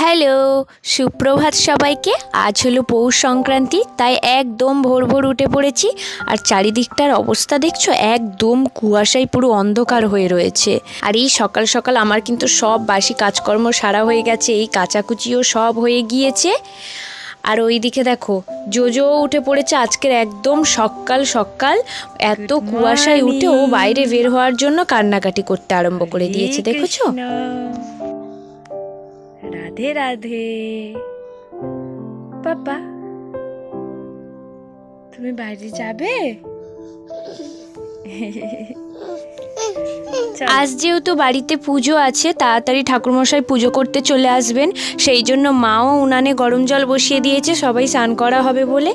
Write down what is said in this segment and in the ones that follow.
Hello, সুপ্রভাত সবাইকে। আজ হলো পৌষ সংক্রান্তি, তাই একদম ভোর ভোর উঠে পড়েছি। আর চারিদিকটার অবস্থা দেখছো, একদম কুয়াশায় পুরো অন্ধকার হয়ে রয়েছে। আর এই সকাল সকাল আমার কিন্তু সব বাসি কাজকর্ম সারা হয়ে গেছে, এই কাচাকুচিও সব হয়ে গিয়েছে। আর ওইদিকে দেখো জোজো উঠে পড়েছে আজকের একদম সকাল সকাল। এত কুয়াশায় উঠে ও বাইরে বের হওয়ার জন্য কান্নাকাটি করতে আরম্ভ করে দিয়েছে, দেখেছো? রাধে রাধে। পাপা, তুমি বাইরে যাবে? আজ যেহেতু বাড়িতে পুজো আছে, তাড়াতাড়ি ঠাকুরমশাই পুজো করতে চলে আসবেন, সেই জন্য মাও উনানে গরম জল বসিয়ে দিয়েছে, সবাই স্নান করা হবে বলে।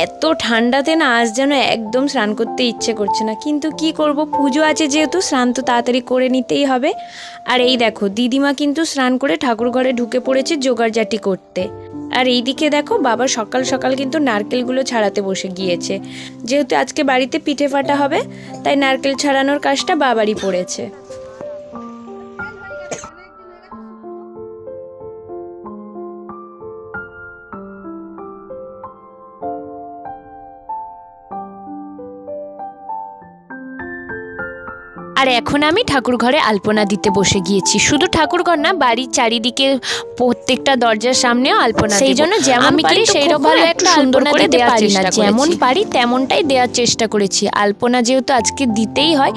এত ঠান্ডাতে না আজ যেন একদম স্নান করতে ইচ্ছে করছে না, কিন্তু কি করব, পুজো আছে যেহেতু স্নান তো তাড়াতাড়ি করে নিতেই হবে। আর এই দেখো দিদিমা কিন্তু স্নান করে ঠাকুর ঘরে ঢুকে পড়েছে জোগাড়জাটি করতে। আর এইদিকে দেখো বাবা সকাল সকাল কিন্তু নারকেলগুলো ছাড়াতে বসে গিয়েছে, যেহেতু আজকে বাড়িতে পিঠে ফাটা হবে তাই নারকেল ছাড়ানোর কাজটা বাবারই পড়েছে। আর এখন আমি ঠাকুর ঘরে আলপনা দিতে বসে গিয়েছি। শুধু ঠাকুর ঘর না, বাড়ির চারিদিকে প্রত্যেকটা দরজার সামনেও আলপনা, সেই জন্য যেমন পারি সেই রকম একটা সুন্দর করে দেওয়ার চেষ্টা করেছি। যেমন পারি তেমনটাই দেওয়ার চেষ্টা করেছি। আলপনা যেহেতু আজকে দিতেই হয়।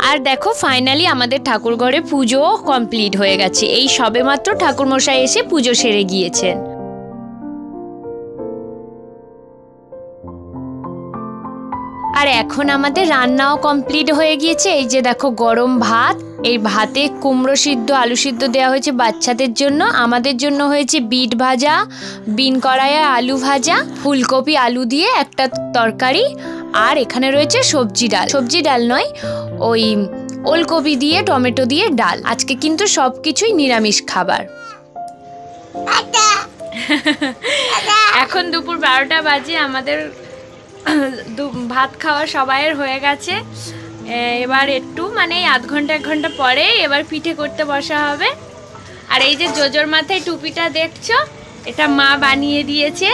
আর দেখো ফাইনালি আমাদের ঠাকুর ঘরে পুজো কমপ্লিট হয়ে গেছে। এই সবেমাত্র ঠাকুরমশাই এসে পুজো সেরে গিয়েছেন। আর এখন আমাদের রান্নাও কমপ্লিট হয়ে গিয়েছে। এই যে দেখো গরম ভাত, এই ভাতে কুমড়ো সিদ্ধ আলু সিদ্ধ দেওয়া হয়েছে বাচ্চাদের জন্য, আমাদের জন্য হয়েছে বিট ভাজা, বিন কড়াইয়ে আলু ভাজা, ফুলকপি আলু দিয়ে একটা তরকারি, আর এখানে রয়েছে সবজি ডাল নয়, ওই ওলকপি দিয়ে টমেটো দিয়ে ডাল। আজকে কিন্তু সব কিছুই নিরামিষ খাবার। এখন দুপুর 12টা বাজে, আমাদের ভাত খাওয়া সবাইয়ের হয়ে গেছে। এবার একটু মানে আধ ঘন্টা 1 ঘন্টা পরে এবার পিঠে করতে বসা হবে। আর এই যে জোজোর মাথায় টুপিটা দেখছো, এটা মা বানিয়ে দিয়েছে।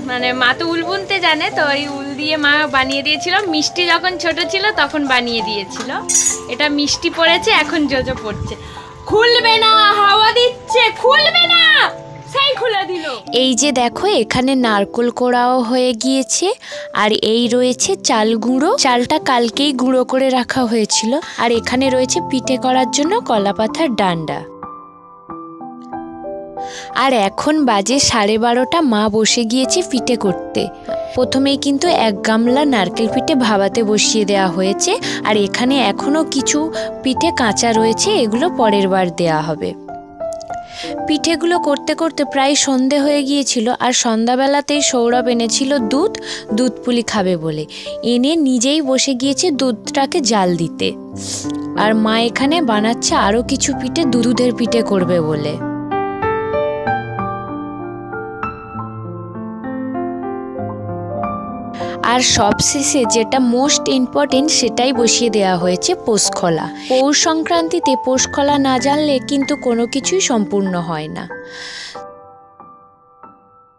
মানে মা তো উল বুনতে জানে, তো ওই উল দিয়ে মা বানিয়ে দিয়েছিল। মিষ্টি যখন ছোট ছিল তখন বানিয়ে দিয়েছিল। এটা মিষ্টি পড়েছে, এখন জোজো পড়ছে। খুলবে না, হাওয়া দিচ্ছে, খুলবে না, সেই খুলে দিল। এই যে দেখো এখানে নারকেল কোড়াও হয়ে গিয়েছে। আর এই রয়েছে চাল গুঁড়ো, চালটা কালকেই গুঁড়ো করে রাখা হয়েছিল। আর এখানে রয়েছে পিঠে করার জন্য কলাপাতার ডান্ডা। আর এখন বাজে 12:30, মা বসে গিয়েছে পিঠে করতে। প্রথমেই কিন্তু 1 গামলা নারকেল পিঠে ভাবাতে বসিয়ে দেওয়া হয়েছে। আর এখানে এখনো কিছু পিঠে কাঁচা রয়েছে, এগুলো পরের বার দেওয়া হবে। পিঠেগুলো করতে করতে প্রায় সন্ধে হয়ে গিয়েছিল। আর সন্ধ্যাবেলাতেই সৌরভ এনেছিল দুধ পুলি খাবে বলে, এনে নিজেই বসে গিয়েছে দুধটাকে জাল দিতে। আর মা এখানে বানাচ্ছে আরও কিছু পিঠে, দুধের পিঠে করবে বলে। আর সবশেষে যেটা মোস্ট ইম্পর্টেন্ট সেটাই বসিয়ে দেওয়া হয়েছে পোষখলা। পৌষ সংক্রান্তিতে পোষখলা না জানলে কিন্তু কোনো কিছুই সম্পূর্ণ হয় না।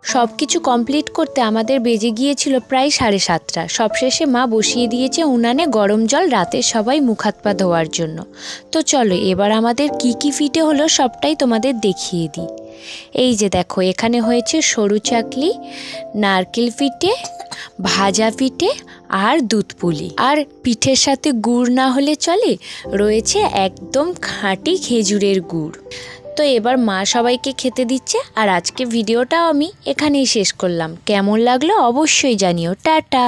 সব কিছু কমপ্লিট করতে আমাদের বেজে গিয়েছিল প্রায় 7:30। সবশেষে মা বসিয়ে দিয়েছে উনানে গরম জল, রাতে সবাই মুখ হাত পা ধোয়ার জন্য। তো চলো এবার আমাদের কি কি পিঠে হলো সবটাই তোমাদের দেখিয়ে দিই। এই যে দেখো এখানে হয়েছে সরু চাকলি, নারকেল পিঠে, ভাজা পিঠে আর দুধ পুলি। আর পিঠের সাথে গুড় না হলে চলে, রয়েছে একদম খাঁটি খেজুরের গুড়। তো এবার মা সবাইকে খেতে দিচ্ছে। আর আজকে ভিডিওটাও আমি এখানেই শেষ করলাম। কেমন লাগলো অবশ্যই জানিও। টাটা।